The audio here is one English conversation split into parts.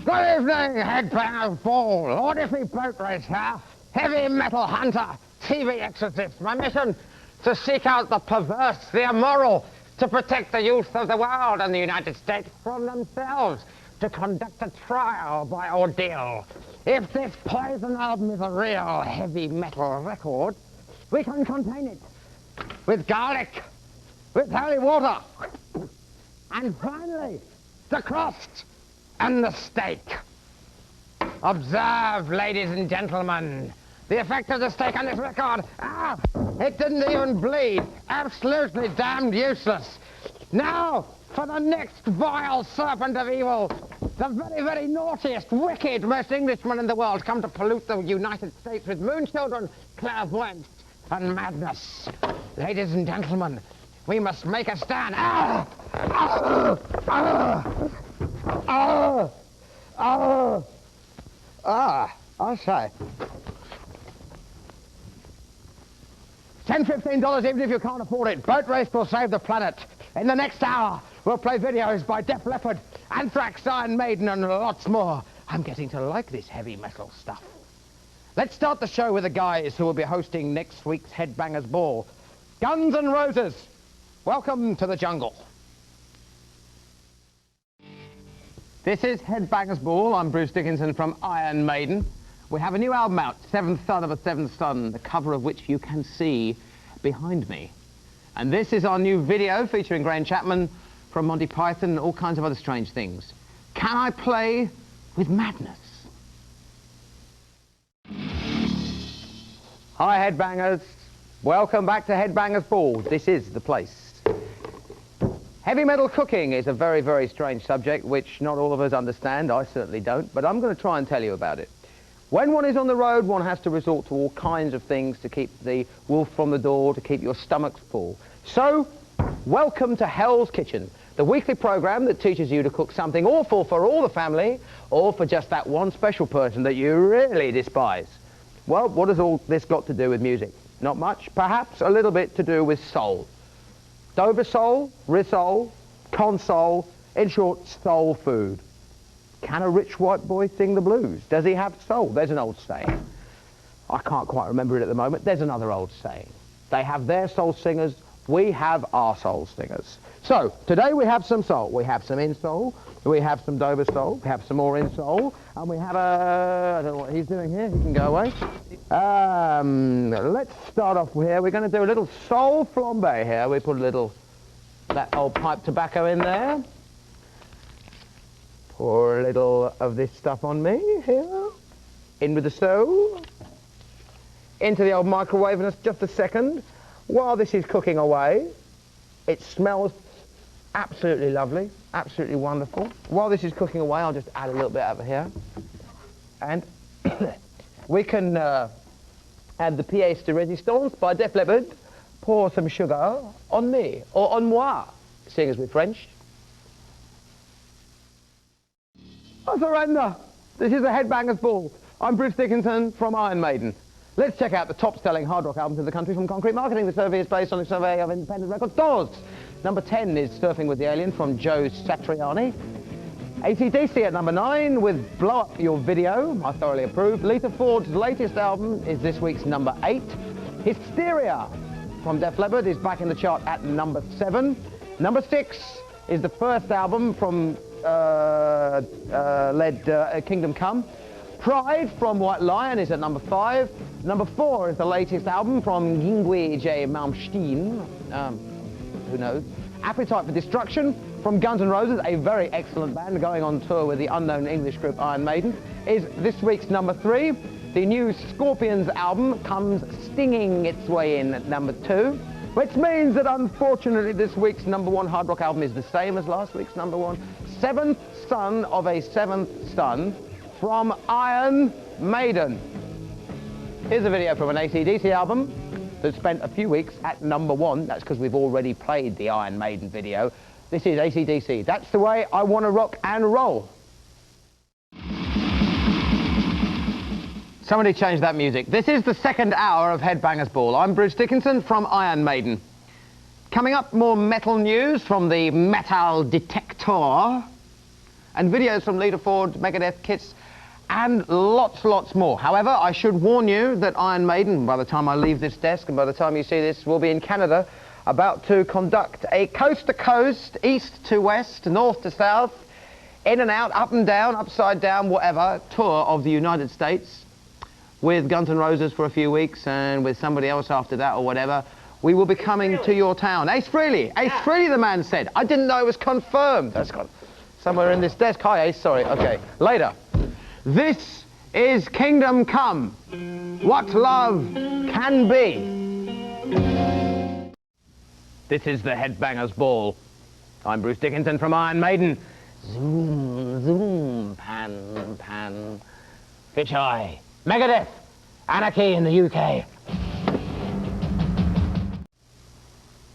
Good evening, Headbangers Ball. Odyssey Boat Race here. Heavy metal hunter, TV exorcist. My mission, to seek out the perverse, the immoral, to protect the youth of the world and the United States from themselves, to conduct a trial by ordeal. If this Poison album is a real heavy metal record, we can contain it with garlic, with holy water, and finally, the cross and the stake. Observe, ladies and gentlemen, the effect of the stake on this record. Ah, it didn't even bleed. Absolutely damned useless. Now, for the next vile serpent of evil, the very, very naughtiest, wicked, most Englishman in the world, come to pollute the United States with moon children, clairvoyance, and madness. Ladies and gentlemen, we must make a stand. Ah! Ah! Ah! Ah! Ah! Ah! I say. $10, $15 even if you can't afford it. Boat Race will save the planet. In the next hour, we'll play videos by Def Leppard, Anthrax, Iron Maiden, and lots more. I'm getting to like this heavy metal stuff. Let's start the show with the guys who will be hosting next week's Headbangers Ball. Guns N' Roses. Welcome to the jungle. This is Headbangers Ball. I'm Bruce Dickinson from Iron Maiden. We have a new album out, Seventh Son of a Seventh Son, the cover of which you can see behind me. And this is our new video featuring Graham Chapman from Monty Python and all kinds of other strange things. Can I play with madness? Hi, Headbangers. Welcome back to Headbangers Ball. This is the place. Heavy metal cooking is a very, very strange subject which not all of us understand. I certainly don't, but I'm going to try and tell you about it. When one is on the road, one has to resort to all kinds of things to keep the wolf from the door, to keep your stomachs full. So, welcome to Hell's Kitchen, the weekly program that teaches you to cook something awful for all the family, or for just that one special person that you really despise. Well, what has all this got to do with music? Not much, perhaps a little bit to do with soul. Dover soul, risol, console, in short, soul food. Can a rich white boy sing the blues? Does he have soul? There's an old saying. I can't quite remember it at the moment. There's another old saying. They have their soul singers, we have our soul singers. So, today we have some soul. We have some in soul, we have some Dover soul, we have some more in soul, and we have I don't know what he's doing here, he can go away. Let's start off here. We're going to do a little soul flambe here. We put a little, that old pipe tobacco in there. Pour a little of this stuff on me, here. In with the soul. Into the old microwave in just a second. While this is cooking away, it smells absolutely lovely, absolutely wonderful. While this is cooking away, I'll just add a little bit over here. And we can add the pièce de résistance by Def Leppard. Pour some sugar on me, or on moi, seeing as we're French. I surrender. This is the Headbangers Ball. I'm Bruce Dickinson from Iron Maiden. Let's check out the top-selling hard rock albums in the country from Concrete Marketing. The survey is based on a survey of independent record stores. Number 10 is Surfing with the Alien from Joe Satriani. AC/DC at number 9 with Blow Up Your Video, I thoroughly approve. Lita Ford's latest album is this week's number 8. Hysteria from Def Leppard is back in the chart at number 7. Number 6 is the first album from Kingdom Come. Pride from White Lion is at number 5. Number 4 is the latest album from Yngwie J. Malmsteen. Who knows? Appetite for Destruction from Guns N' Roses, a very excellent band going on tour with the unknown English group Iron Maiden, is this week's number 3. The new Scorpions album comes stinging its way in at number 2, which means that unfortunately this week's number 1 hard rock album is the same as last week's number 1. Seventh Son of a Seventh Son from Iron Maiden. Here's a video from an AC/DC album that spent a few weeks at number 1. That's because we've already played the Iron Maiden video. This is AC/DC. That's the way I want to rock and roll. Somebody change that music. This is the second hour of Headbangers Ball. I'm Bruce Dickinson from Iron Maiden. Coming up, more metal news from the metal detector, and videos from Leader Ford, Megadeth kits, and lots more. However, I should warn you that Iron Maiden, by the time I leave this desk and by the time you see this, will be in Canada, about to conduct a coast-to-coast, east to west, north to south, in and out, up and down, upside down, whatever, tour of the United States with Guns N' Roses for a few weeks and with somebody else after that or whatever. We will be coming to your town. Ace Frehley, the man said. I didn't know it was confirmed. That's gone somewhere in this desk. Hi, Ace, sorry, okay. Later. This is Kingdom Come, what love can be. This is the Headbangers Ball. I'm Bruce Dickinson from Iron Maiden. Zoom, zoom, pan, pan. Fisheye. Megadeth. Anarchy in the UK.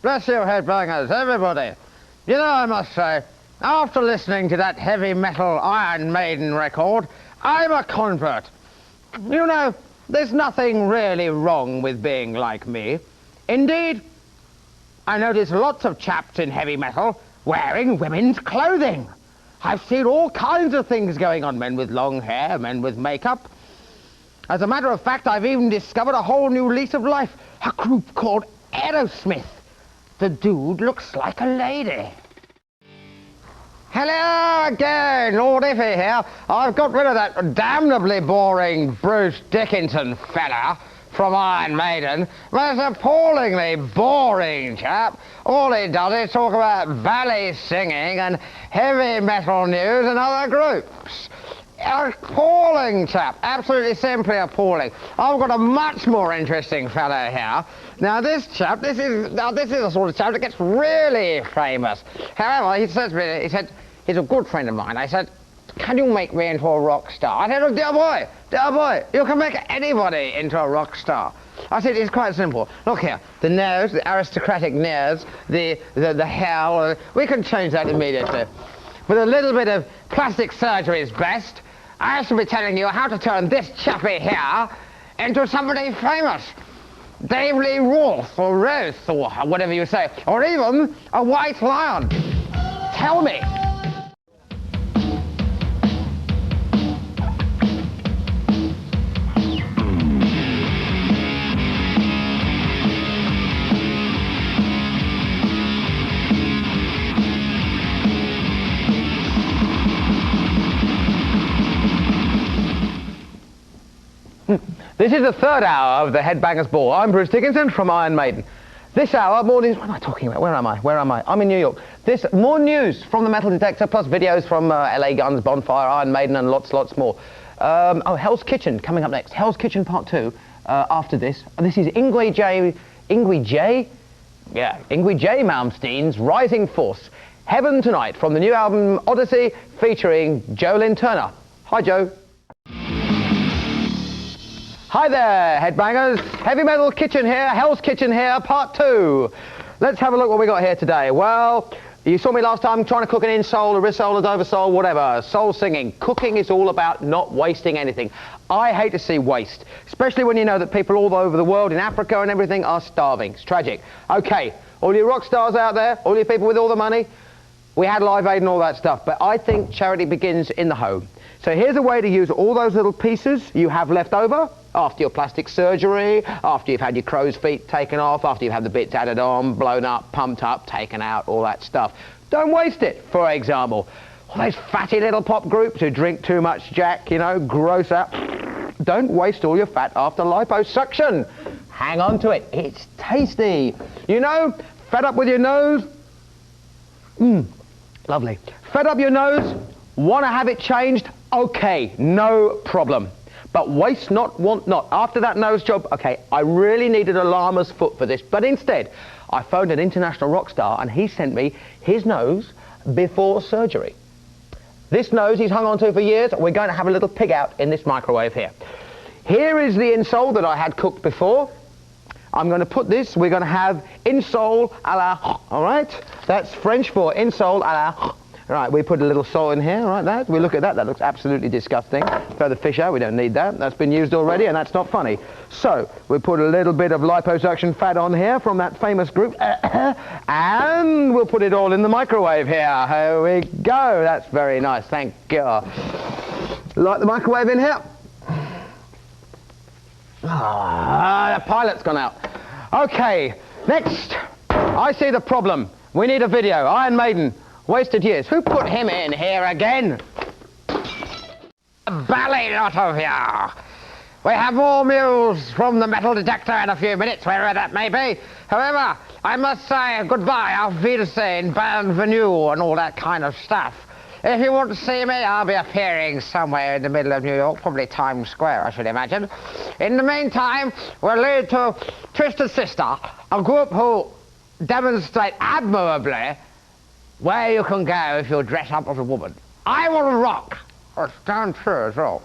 Bless you, Headbangers, everybody. You know, I must say, after listening to that heavy metal Iron Maiden record, I'm a convert. You know, there's nothing really wrong with being like me. Indeed, I notice lots of chaps in heavy metal wearing women's clothing. I've seen all kinds of things going on, men with long hair, men with makeup. As a matter of fact, I've even discovered a whole new lease of life, a group called Aerosmith. The dude looks like a lady. Hello again, Lord Iffy here. I've got rid of that damnably boring Bruce Dickinson fella from Iron Maiden. But it's an appallingly boring chap. All he does is talk about ballet singing and heavy metal news and other groups. Appalling chap, absolutely simply appalling. I've got a much more interesting fellow here. Now this chap, this is the sort of chap that gets really famous. However, he said to me, he's a good friend of mine. I said, can you make me into a rock star? I said, oh, dear boy, you can make anybody into a rock star. I said, it's quite simple. Look here, the nose, the aristocratic nose, the hair, we can change that immediately. With a little bit of plastic surgery is best. I shall be telling you how to turn this chappy here into somebody famous. Dave Lee Roth or Roth or whatever you say, or even a white lion. Tell me. This is the third hour of the Headbangers Ball. I'm Bruce Dickinson from Iron Maiden. This hour, more news. What am I talking about? Where am I? I'm in New York. More news from the metal detector, plus videos from LA Guns, Bonfire, Iron Maiden, and lots more. Oh, Hell's Kitchen coming up next. Hell's Kitchen Part 2 after this. This is Yngwie J. Malmsteen's Rising Force. Heaven Tonight from the new album Odyssey featuring Joe Lynn Turner. Hi, Joe. Hi there, Headbangers. Heavy Metal Kitchen here, Hell's Kitchen here, Part 2. Let's have a look what we got here today. Well, you saw me last time trying to cook an insole, a risole, a oversole, whatever. Soul singing. Cooking is all about not wasting anything. I hate to see waste, especially when you know that people all over the world, in Africa and everything, are starving. It's tragic. Okay, all you rock stars out there, all you people with all the money, we had Live Aid and all that stuff, but I think charity begins in the home. So here's a way to use all those little pieces you have left over after your plastic surgery, after you've had your crow's feet taken off, after you've had the bits added on, blown up, pumped up, taken out, all that stuff. Don't waste it, for example. All those fatty little pop groups who drink too much Jack, you know, gross up. Don't waste all your fat after liposuction. Hang on to it, it's tasty. You know, fed up with your nose? Lovely. Fed up your nose? Want to have it changed? Okay, no problem. But waste not, want not. After that nose job, okay, I really needed a llama's foot for this, but instead, I phoned an international rock star and he sent me his nose before surgery. This nose he's hung on to for years. We're going to have a little pig out in this microwave here. Here is the insole that I had cooked before. I'm going to put this, we're going to have insole à la, all right? That's French for insole à la. Right, we put a little salt in here, right, that. We look at that, that looks absolutely disgusting. Throw the fish out, we don't need that. That's been used already, and that's not funny. So, we put a little bit of liposuction fat on here from that famous group, and we'll put it all in the microwave here. Here we go. That's very nice, thank you. Light the microwave in here. Ah, the pilot's gone out. Okay, next. I see the problem. We need a video. Iron Maiden. Wasted years. Who put him in here again? A bally lot of you. We have more news from the metal detector in a few minutes, wherever that may be. However, I must say goodbye, auf Wiedersehen, bienvenue, and all that kind of stuff. If you want to see me, I'll be appearing somewhere in the middle of New York, probably Times Square, I should imagine. In the meantime, we'll lead to Twisted Sister, a group who demonstrate admirably where you can go if you dress up as a woman. I want to rock. It's damn true as well.